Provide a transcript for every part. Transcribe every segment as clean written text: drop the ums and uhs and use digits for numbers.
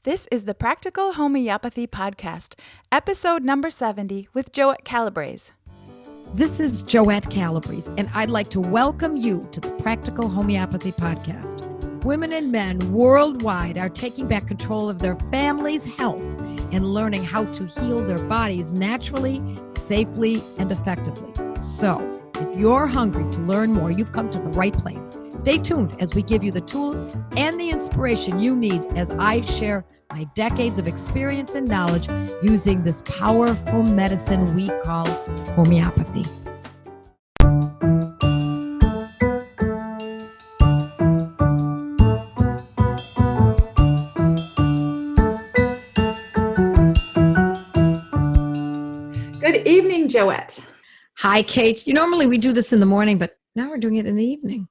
This is the Practical Homeopathy Podcast, episode number 70 with Joette Calabrese. This is Joette Calabrese, and I'd like to welcome you to the Practical Homeopathy Podcast. Women and men worldwide are taking back control of their family's health and learning how to heal their bodies naturally, safely, and effectively. So, if you're hungry to learn more, you've come to the right place. Stay tuned as we give you the tools and the inspiration you need as I share my decades of experience and knowledge using this powerful medicine we call homeopathy. Good evening, Joette. Hi, Kate. Normally we do this in the morning, but now we're doing it in the evening.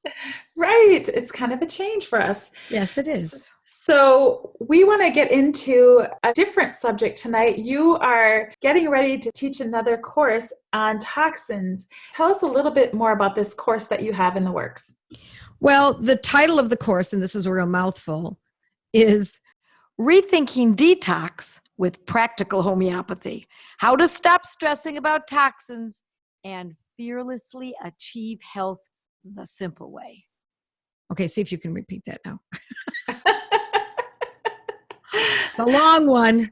Right. It's kind of a change for us. Yes, it is. So we want to get into a different subject tonight. You are getting ready to teach another course on toxins. Tell us a little bit more about this course that you have in the works. Well, the title of the course, and this is a real mouthful, is Rethinking Detox with Practical Homeopathy. How to stop stressing about toxins and fearlessly achieve health the simple way. Okay, see if you can repeat that now. It's a long one.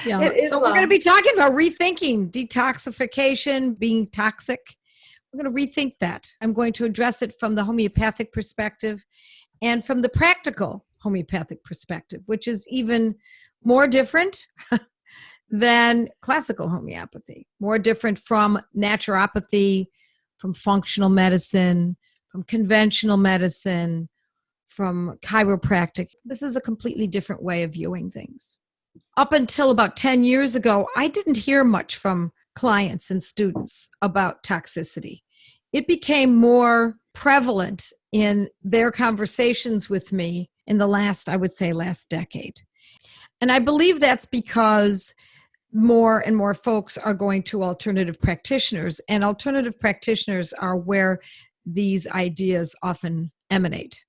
Yeah. So we're going to be talking about rethinking detoxification, being toxic. We're going to rethink that. I'm going to address it from the homeopathic perspective and from the practical homeopathic perspective, which is even more different than classical homeopathy, more different from naturopathy, from functional medicine, from conventional medicine, from chiropractic. This is a completely different way of viewing things. Up until about 10 years ago, I didn't hear much from clients and students about toxicity. It became more prevalent in their conversations with me in the last decade. And I believe that's because more and more folks are going to alternative practitioners, and alternative practitioners are where these ideas often emanate.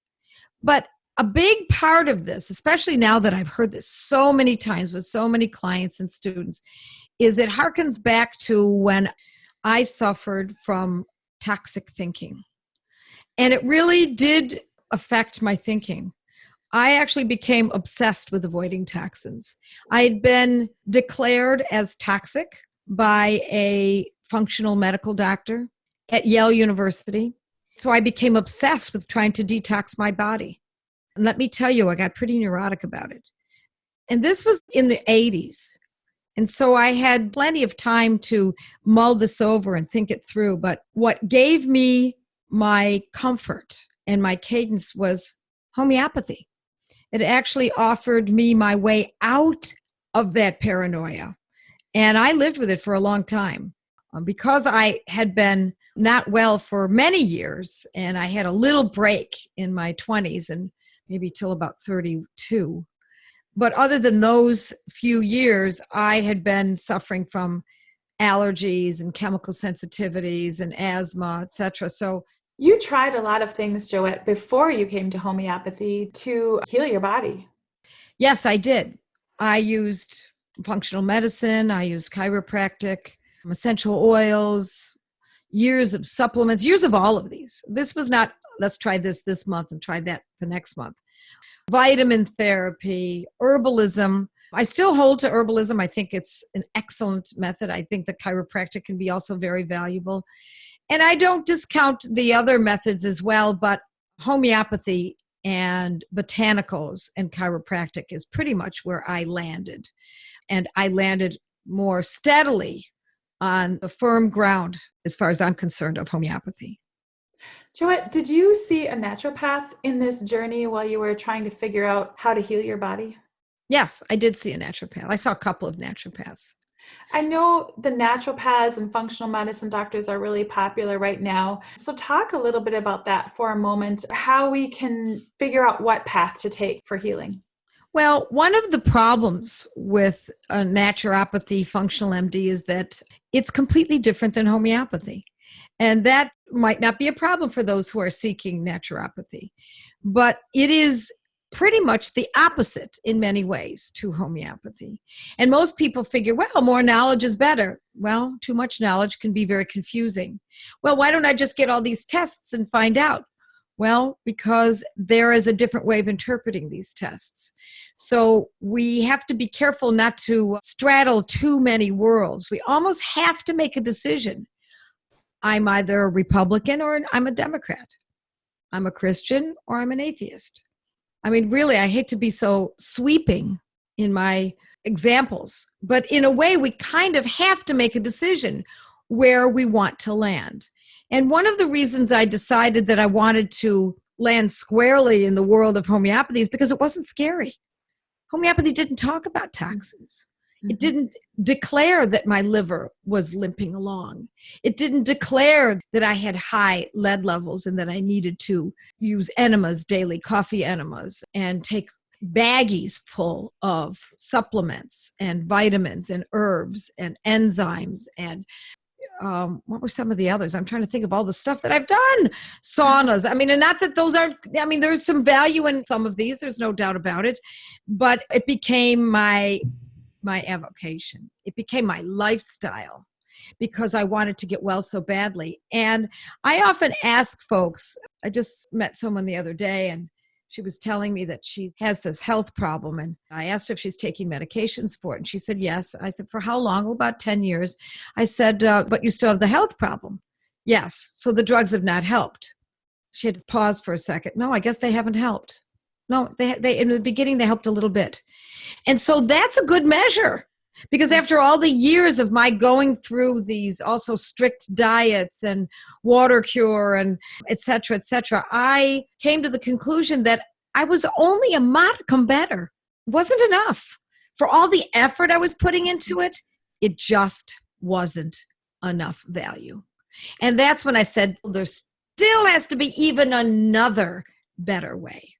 But a big part of this, especially now that I've heard this so many times with so many clients and students, is it harkens back to when I suffered from toxic thinking. And it really did affect my thinking. I actually became obsessed with avoiding toxins. I had been declared as toxic by a functional medical doctor at Yale University. So I became obsessed with trying to detox my body. And let me tell you, I got pretty neurotic about it. And this was in the 80s. And so I had plenty of time to mull this over and think it through. But what gave me my comfort and my cadence was homeopathy. It actually offered me my way out of that paranoia. And I lived with it for a long time. Because I had been not well for many years, and I had a little break in my 20s and maybe till about 32. But other than those few years, I had been suffering from allergies and chemical sensitivities and asthma, etc. So you tried a lot of things, Joette, before you came to homeopathy to heal your body. Yes, I did. I used functional medicine. I used chiropractic, essential oils, years of supplements, years of all of these. This was not, let's try this month and try that the next month. Vitamin therapy, herbalism. I still hold to herbalism. I think it's an excellent method. I think that chiropractic can be also very valuable. And I don't discount the other methods as well, but homeopathy and botanicals and chiropractic is pretty much where I landed. And I landed more steadily on the firm ground, as far as I'm concerned, of homeopathy. Joette, did you see a naturopath in this journey while you were trying to figure out how to heal your body? Yes, I did see a naturopath. I saw a couple of naturopaths. I know the naturopaths and functional medicine doctors are really popular right now. So talk a little bit about that for a moment, how we can figure out what path to take for healing. Well, one of the problems with a naturopathy functional MD is that it's completely different than homeopathy. And that might not be a problem for those who are seeking naturopathy. But it is pretty much the opposite in many ways to homeopathy. And most people figure, well, more knowledge is better. Well, too much knowledge can be very confusing. Well, why don't I just get all these tests and find out? Well, because there is a different way of interpreting these tests. So we have to be careful not to straddle too many worlds. We almost have to make a decision. I'm either a Republican or I'm a Democrat. I'm a Christian or I'm an atheist. I mean, really, I hate to be so sweeping in my examples, but in a way, we kind of have to make a decision where we want to land. And one of the reasons I decided that I wanted to land squarely in the world of homeopathy is because it wasn't scary. Homeopathy didn't talk about toxins. It didn't declare that my liver was limping along. It didn't declare that I had high lead levels and that I needed to use enemas daily, coffee enemas, and take baggies full of supplements and vitamins and herbs and enzymes and what were some of the others? I'm trying to think of all the stuff that I've done. Saunas. I mean, and not that those aren't, I mean, there's some value in some of these. There's no doubt about it. But it became my avocation. It became my lifestyle because I wanted to get well so badly. And I often ask folks, I just met someone the other day and she was telling me that she has this health problem. And I asked her if she's taking medications for it. And she said, yes. I said, for how long? Oh, about 10 years. I said, but you still have the health problem. Yes. So the drugs have not helped. She had to pause for a second. No, I guess they haven't helped. No, they in the beginning, they helped a little bit. And so that's a good measure. Because after all the years of my going through these also strict diets and water cure and et cetera, I came to the conclusion that I was only a modicum better. It wasn't enough. For all the effort I was putting into it, it just wasn't enough value. And that's when I said, there still has to be even another better way.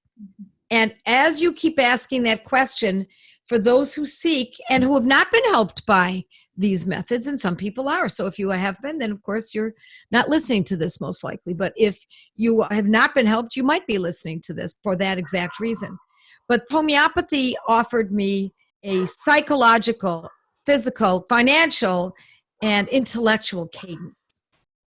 And as you keep asking that question, for those who seek and who have not been helped by these methods, and some people are. So if you have been, then of course you're not listening to this most likely. But if you have not been helped, you might be listening to this for that exact reason. But homeopathy offered me a psychological, physical, financial, and intellectual cadence.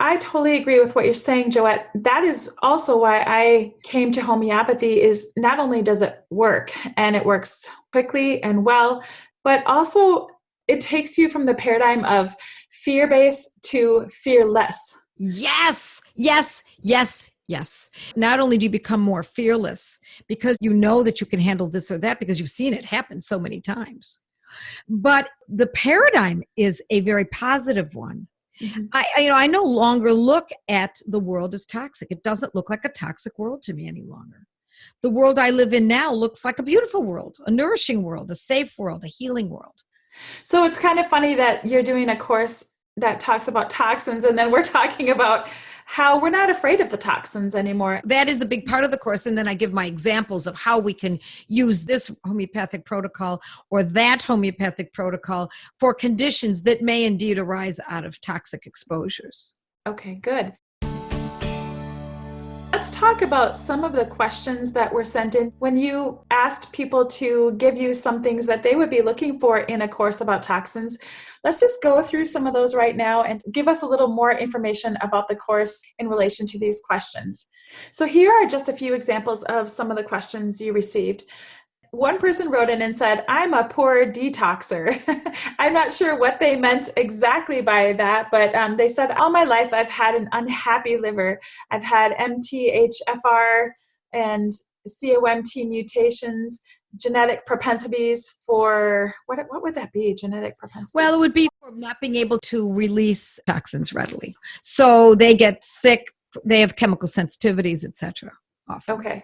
I totally agree with what you're saying, Joette. That is also why I came to homeopathy, is not only does it work, and it works quickly and well, but also it takes you from the paradigm of fear-based to fearless. Yes, yes, yes, yes. Not only do you become more fearless because you know that you can handle this or that because you've seen it happen so many times, but the paradigm is a very positive one. Mm-hmm. I no longer look at the world as toxic. It doesn't look like a toxic world to me any longer. The world I live in now looks like a beautiful world, a nourishing world, a safe world, a healing world. So it's kind of funny that you're doing a course that talks about toxins, and then we're talking about how we're not afraid of the toxins anymore. That is a big part of the course. And then I give my examples of how we can use this homeopathic protocol or that homeopathic protocol for conditions that may indeed arise out of toxic exposures. Okay, good. Let's talk about some of the questions that were sent in when you asked people to give you some things that they would be looking for in a course about toxins. Let's just go through some of those right now and give us a little more information about the course in relation to these questions. So here are just a few examples of some of the questions you received. One person wrote in and said, I'm a poor detoxer. I'm not sure what they meant exactly by that, but they said, all my life I've had an unhappy liver. I've had MTHFR and COMT mutations, genetic propensities for, what would that be, genetic propensities? Well, it would be for not being able to release toxins readily. So they get sick, they have chemical sensitivities, etc. Okay.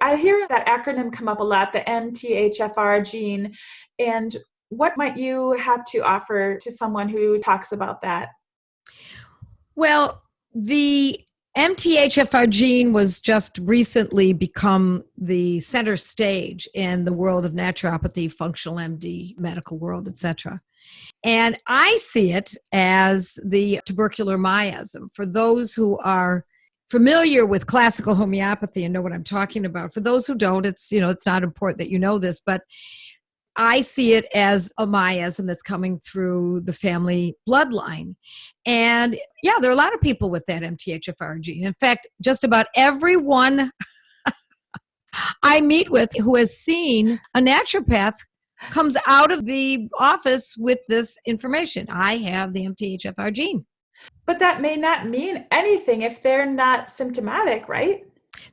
I hear that acronym come up a lot, the MTHFR gene. And what might you have to offer to someone who talks about that? Well, the MTHFR gene was just recently become the center stage in the world of naturopathy, functional MD, medical world, etc. And I see it as the tubercular miasm. For those who are familiar with classical homeopathy and know what I'm talking about. For those who don't, it's not important that you know this, but I see it as a miasm that's coming through the family bloodline. And yeah, there are a lot of people with that MTHFR gene. In fact, just about everyone I meet with who has seen a naturopath comes out of the office with this information. I have the MTHFR gene. But that may not mean anything if they're not symptomatic, right?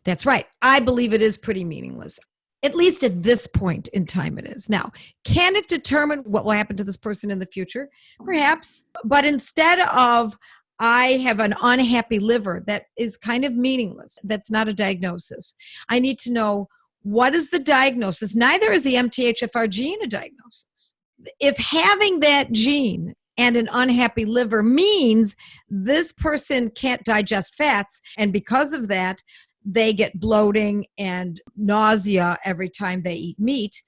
That's right. I believe it is pretty meaningless. At least at this point in time it is. Now, can it determine what will happen to this person in the future? Perhaps. But instead of, I have an unhappy liver, that is kind of meaningless. That's not a diagnosis. I need to know, what is the diagnosis? Neither is the MTHFR gene a diagnosis. If having that gene and an unhappy liver means this person can't digest fats, and because of that, they get bloating and nausea every time they eat meat,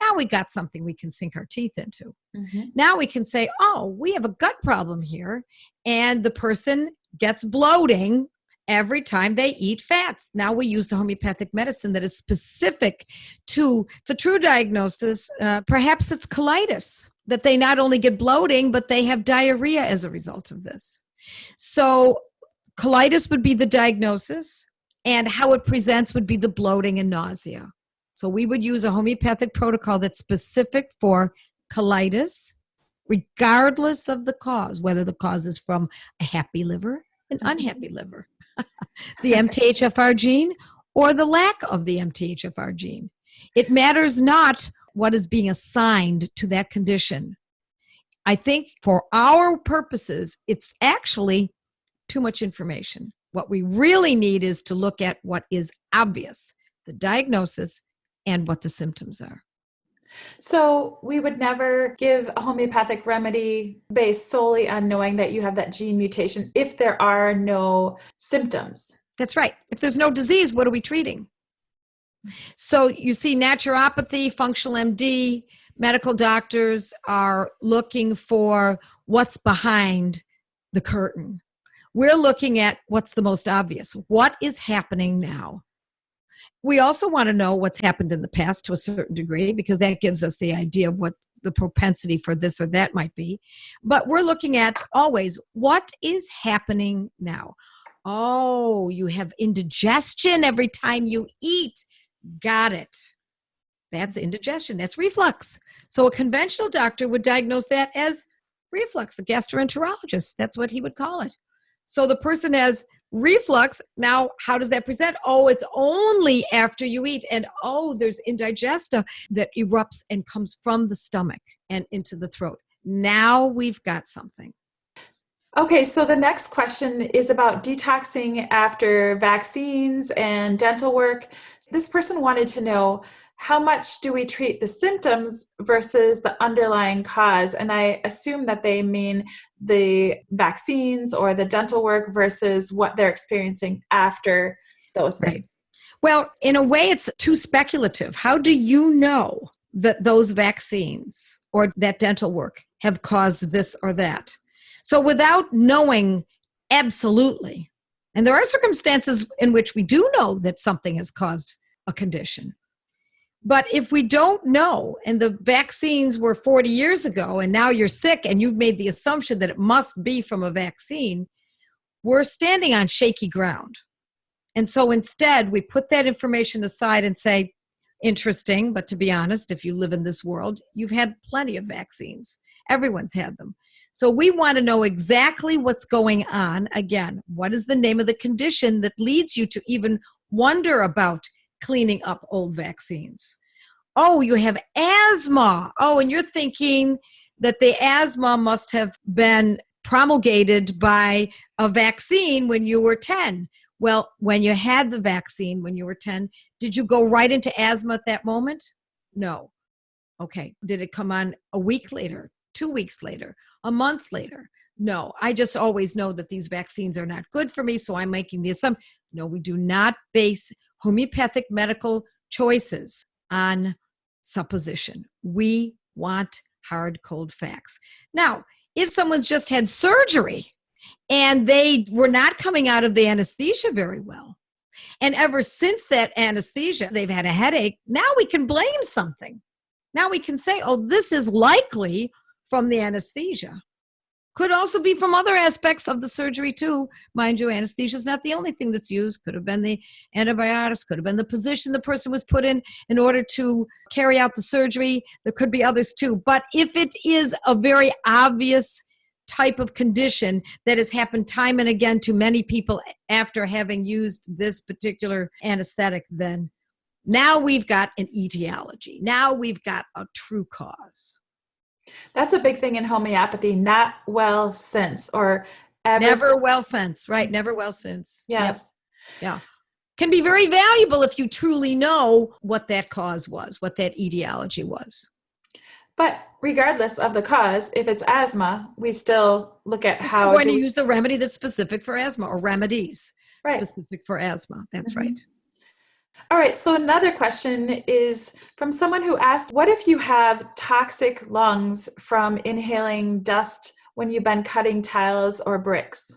now we got something we can sink our teeth into. Mm-hmm. Now we can say, oh, we have a gut problem here, and the person gets bloating every time they eat fats. Now we use the homeopathic medicine that is specific to the true diagnosis. Perhaps it's colitis, that they not only get bloating, but they have diarrhea as a result of this. So colitis would be the diagnosis, and how it presents would be the bloating and nausea. So we would use a homeopathic protocol that's specific for colitis, regardless of the cause, whether the cause is from a happy liver, an unhappy liver, the MTHFR gene, or the lack of the MTHFR gene. It matters not what is being assigned to that condition. I think for our purposes, it's actually too much information. What we really need is to look at what is obvious, the diagnosis, and what the symptoms are. So we would never give a homeopathic remedy based solely on knowing that you have that gene mutation if there are no symptoms. That's right. If there's no disease, what are we treating? So you see, naturopathy, functional MD, medical doctors are looking for what's behind the curtain. We're looking at what's the most obvious. What is happening now? We also want to know what's happened in the past to a certain degree, because that gives us the idea of what the propensity for this or that might be. But we're looking at always, what is happening now? Oh, you have indigestion every time you eat. Got it. That's indigestion. That's reflux. So a conventional doctor would diagnose that as reflux, a gastroenterologist. That's what he would call it. So the person has reflux. Now, how does that present? Oh, it's only after you eat. And oh, there's indigesta that erupts and comes from the stomach and into the throat. Now we've got something. Okay, so the next question is about detoxing after vaccines and dental work. This person wanted to know, how much do we treat the symptoms versus the underlying cause? And I assume that they mean the vaccines or the dental work versus what they're experiencing after those things. Right. Well, in a way, it's too speculative. How do you know that those vaccines or that dental work have caused this or that? So without knowing absolutely, and there are circumstances in which we do know that something has caused a condition. But if we don't know, and the vaccines were 40 years ago, and now you're sick and you've made the assumption that it must be from a vaccine, we're standing on shaky ground. And so instead, we put that information aside and say, interesting, but to be honest, if you live in this world, you've had plenty of vaccines. Everyone's had them. So we want to know exactly what's going on. Again, what is the name of the condition that leads you to even wonder about cleaning up old vaccines? Oh, you have asthma. Oh, and you're thinking that the asthma must have been promulgated by a vaccine when you were 10. Well, when you had the vaccine when you were 10, did you go right into asthma at that moment? No. Okay. Did it come on a week later, 2 weeks later, a month later? No. I just always know that these vaccines are not good for me, so I'm making the assumption. No, we do not base homeopathic medical choices on supposition. We want hard, cold facts. Now, if someone's just had surgery And they were not coming out of the anesthesia very well. And ever since that anesthesia, they've had a headache. Now we can blame something. Now we can say, oh, this is likely from the anesthesia. Could also be from other aspects of the surgery too. Mind you, anesthesia is not the only thing that's used. Could have been the antibiotics, could have been the position the person was put in order to carry out the surgery. There could be others too. But if it is a very obvious type of condition that has happened time and again to many people after having used this particular anesthetic, then now we've got an etiology. Now we've got a true cause. That's a big thing in homeopathy, not well since or ever never since. Well since, right? Never well since. Yes. Yep. Yeah. Can be very valuable if you truly know what that cause was, what that etiology was. But regardless of the cause, if it's asthma, we still look at how we're going to use the remedy that's specific for asthma, or remedies specific for asthma. That's right. All right, so another question is from someone who asked, what if you have toxic lungs from inhaling dust when you've been cutting tiles or bricks?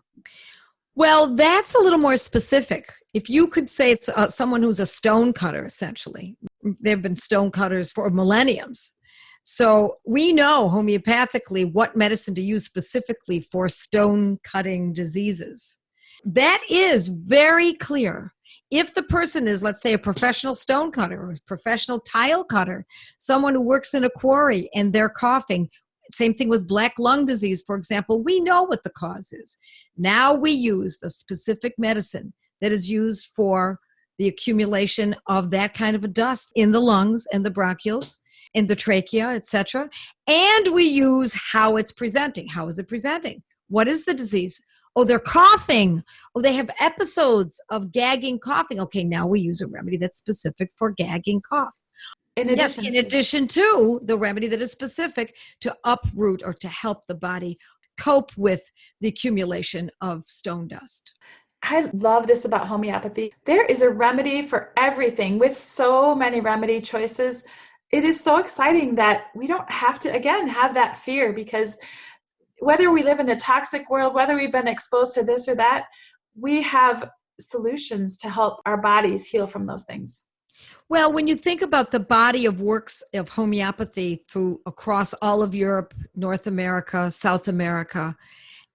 Well, that's a little more specific. If you could say it's someone who's a stone cutter, essentially. There have been stone cutters for millenniums. So we know homeopathically what medicine to use specifically for stone cutting diseases. That is very clear. If the person is, let's say, a professional stone cutter or a professional tile cutter, someone who works in a quarry and they're coughing, same thing with black lung disease, for example, we know what the cause is. Now we use the specific medicine that is used for the accumulation of that kind of a dust in the lungs and the bronchioles, in the trachea, etc. And we use how it's presenting. How is it presenting? What is the disease? Oh, they're coughing. Oh, they have episodes of gagging coughing. Okay, now we use a remedy that's specific for gagging cough. In addition to the remedy that is specific to uproot or to help the body cope with the accumulation of stone dust. I love this about homeopathy. There is a remedy for everything with so many remedy choices. It is so exciting that we don't have to, again, have that fear, because whether we live in a toxic world, whether we've been exposed to this or that, we have solutions to help our bodies heal from those things. Well, when you think about the body of works of homeopathy across all of Europe, North America, South America,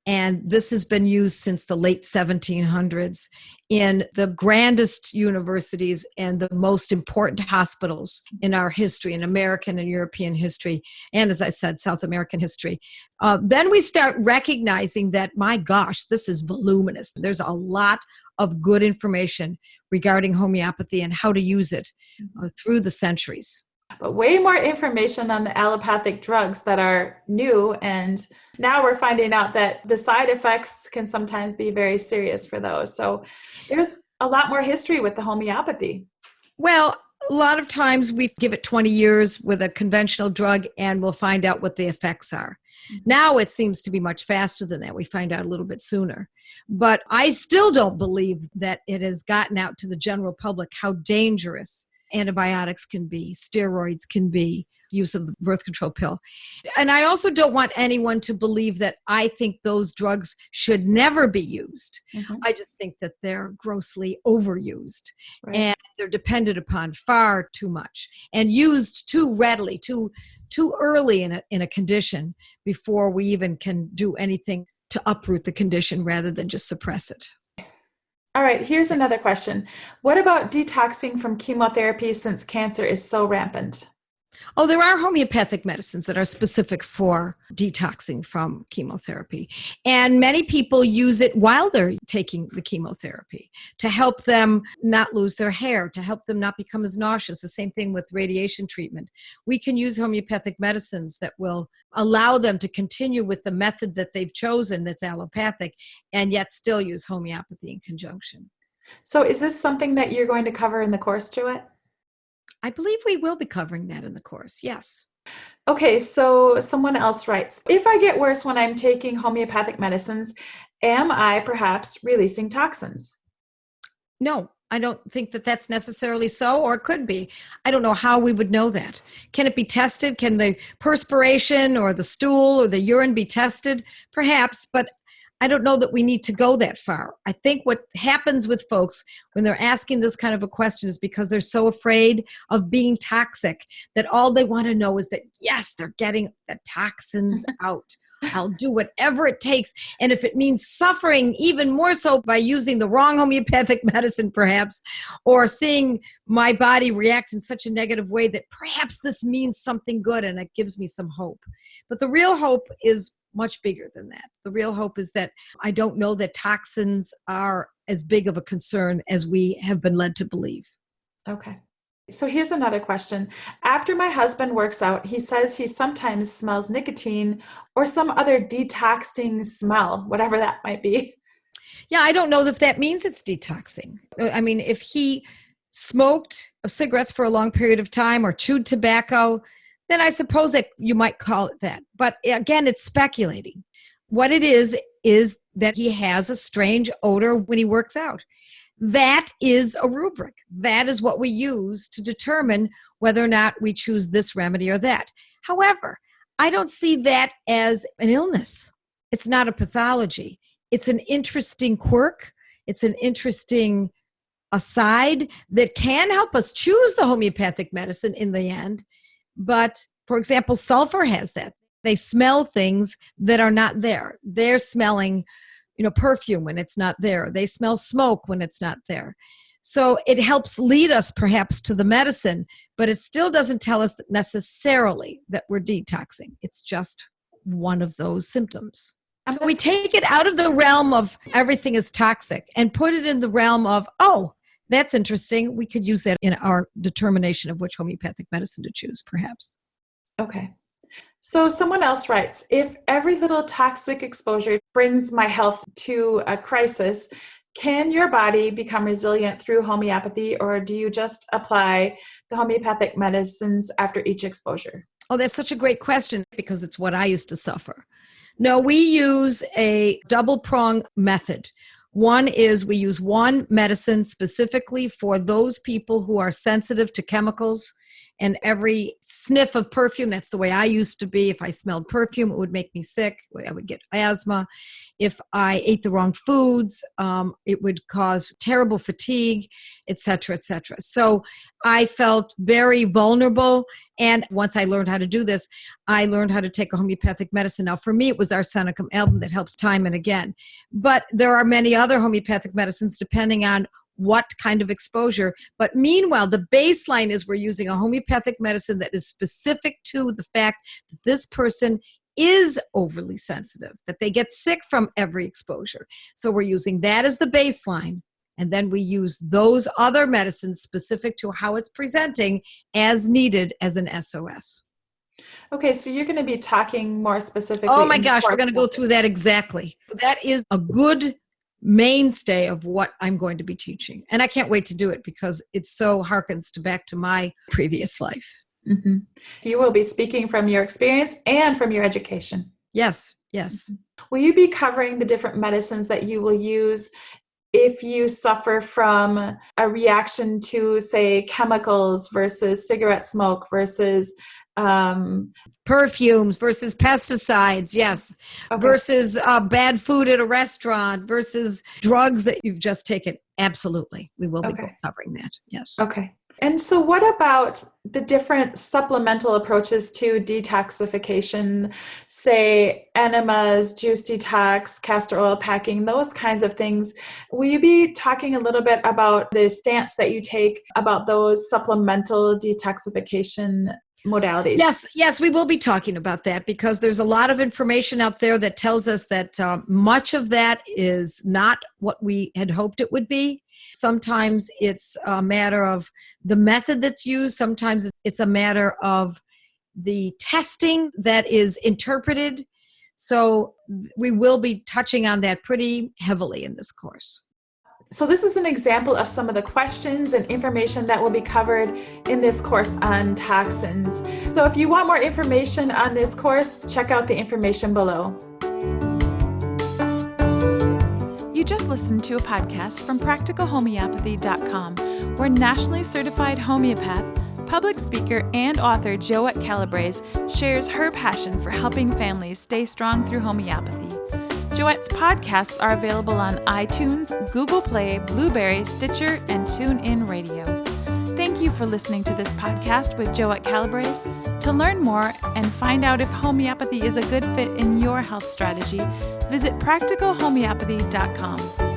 and this has been used since the late 1700s in the grandest universities and the most important hospitals in our history, in American and European history, and as I said, South American history. Then we start recognizing that, my gosh, this is voluminous. There's a lot of good information regarding homeopathy and how to use it through the centuries. But way more information on the allopathic drugs that are new, and now we're finding out that the side effects can sometimes be very serious for those. So there's a lot more history with the homeopathy. Well, a lot of times we give it 20 years with a conventional drug and we'll find out what the effects are. Now it seems to be much faster than that. We find out a little bit sooner. But I still don't believe that it has gotten out to the general public how dangerous antibiotics can be, steroids can be, use of the birth control pill. And I also don't want anyone to believe that I think those drugs should never be used. I just think that they're grossly overused, and they're depended upon far too much and used too readily, too early in a condition before we even can do anything to uproot the condition rather than just suppress it. All right, here's another question. What about detoxing from chemotherapy since cancer is so rampant? Oh, there are homeopathic medicines that are specific for detoxing from chemotherapy. And many people use it while they're taking the chemotherapy to help them not lose their hair, to help them not become as nauseous. The same thing with radiation treatment. We can use homeopathic medicines that will allow them to continue with the method that they've chosen that's allopathic and yet still use homeopathy in conjunction. So is this something that you're going to cover in the course, Joette? I believe we will be covering that in the course, yes. Okay, so someone else writes, if I get worse when I'm taking homeopathic medicines, am I perhaps releasing toxins? No, I don't think that that's necessarily so, or it could be. I don't know how we would know that. Can it be tested? Can the perspiration or the stool or the urine be tested? Perhaps, but I don't know that we need to go that far. I think what happens with folks when they're asking this kind of a question is because they're so afraid of being toxic that all they want to know is that, yes, they're getting the toxins out. I'll do whatever it takes. And if it means suffering even more so by using the wrong homeopathic medicine, perhaps, or seeing my body react in such a negative way that perhaps this means something good and it gives me some hope. But the real hope is much bigger than that. The real hope is that I don't know that toxins are as big of a concern as we have been led to believe. Okay. So here's another question. After my husband works out, he says he sometimes smells nicotine or some other detoxing smell, whatever that might be. Yeah, I don't know if that means it's detoxing. I mean, if he smoked cigarettes for a long period of time or chewed tobacco, then I suppose that you might call it that. But again, it's speculating. What it is that he has a strange odor when he works out. That is a rubric. That is what we use to determine whether or not we choose this remedy or that. However, I don't see that as an illness. It's not a pathology. It's an interesting quirk. It's an interesting aside that can help us choose the homeopathic medicine in the end. But, for example, sulfur has that. They smell things that are not there. They're smelling perfume when it's not there. They smell smoke when it's not there. So it helps lead us perhaps to the medicine, but it still doesn't tell us that necessarily that we're detoxing. It's just one of those symptoms. So we take it out of the realm of everything is toxic and put it in the realm of, oh, that's interesting. We could use that in our determination of which homeopathic medicine to choose, perhaps. Okay. So someone else writes, if every little toxic exposure brings my health to a crisis, can your body become resilient through homeopathy, or do you just apply the homeopathic medicines after each exposure? Oh, that's such a great question because it's what I used to suffer. No, we use a double-prong method. One is we use one medicine specifically for those people who are sensitive to chemicals. And every sniff of perfume, that's the way I used to be. If I smelled perfume, it would make me sick. I would get asthma. If I ate the wrong foods, it would cause terrible fatigue, et cetera, et cetera. So I felt very vulnerable. And once I learned how to do this, I learned how to take a homeopathic medicine. Now, for me, it was arsenicum album that helped time and again. But there are many other homeopathic medicines depending on what kind of exposure. But meanwhile, the baseline is we're using a homeopathic medicine that is specific to the fact that this person is overly sensitive, that they get sick from every exposure. So we're using that as the baseline. And then we use those other medicines specific to how it's presenting as needed as an SOS. Okay, so you're going to be talking more specifically. Oh my gosh, we're going to go through that exactly. That is a good mainstay of what I'm going to be teaching. And I can't wait to do it because it so harkens back to my previous life. Mm-hmm. So you will be speaking from your experience and from your education. Yes, yes. Mm-hmm. Will you be covering the different medicines that you will use if you suffer from a reaction to, say, chemicals versus cigarette smoke versus perfumes versus pesticides, yes, okay. Versus bad food at a restaurant versus drugs that you've just taken? Absolutely. We will be covering that, yes. Okay. And so what about the different supplemental approaches to detoxification, say enemas, juice detox, castor oil packing, those kinds of things? Will you be talking a little bit about the stance that you take about those supplemental detoxification modalities? Yes, we will be talking about that because there's a lot of information out there that tells us that much of that is not what we had hoped it would be. Sometimes it's a matter of the method that's used. Sometimes it's a matter of the testing that is interpreted. So we will be touching on that pretty heavily in this course. So this is an example of some of the questions and information that will be covered in this course on toxins. So if you want more information on this course, check out the information below. You just listened to a podcast from practicalhomeopathy.com, where nationally certified homeopath, public speaker, and author Joette Calabrese shares her passion for helping families stay strong through homeopathy. Joette's podcasts are available on iTunes, Google Play, Blueberry, Stitcher, and TuneIn Radio. Thank you for listening to this podcast with Joette Calabrese. To learn more and find out if homeopathy is a good fit in your health strategy, visit practicalhomeopathy.com.